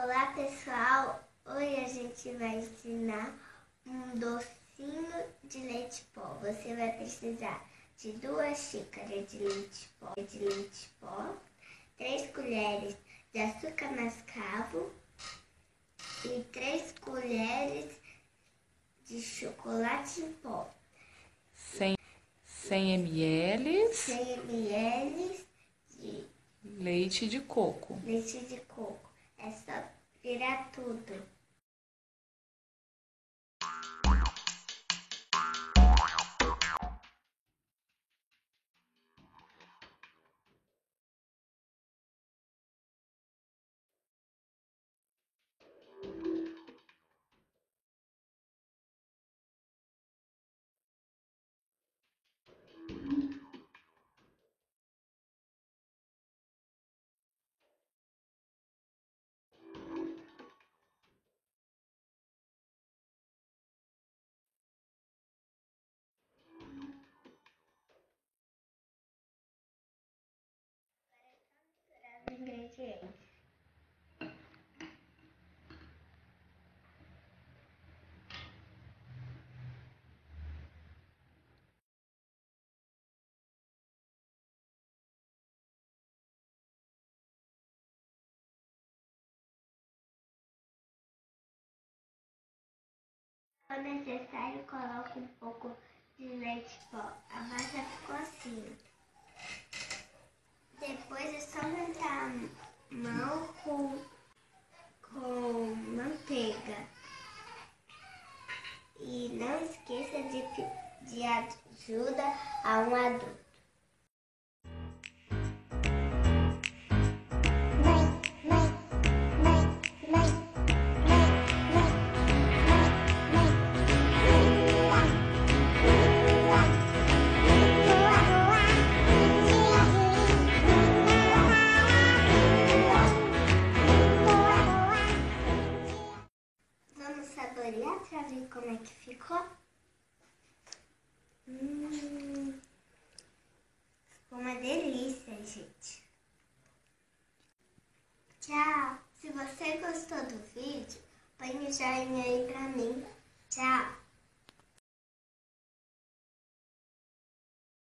Olá pessoal, hoje a gente vai ensinar um docinho de leite pó. Você vai precisar de 2 xícaras de leite pó, 3 colheres de açúcar mascavo e 3 colheres de chocolate em pó. 100 ml 100 ml de leite de coco. É só virar tudo. Ingredientes. Se necessário, coloque um pouco de leite pó. A massa ficou assim. Depois é só untar a mão com manteiga. E não esqueça de ajuda a um adulto. Vamos saborear para ver como é que ficou? Ficou uma delícia, gente. Tchau! Se você gostou do vídeo, põe o joinha aí pra mim. Tchau!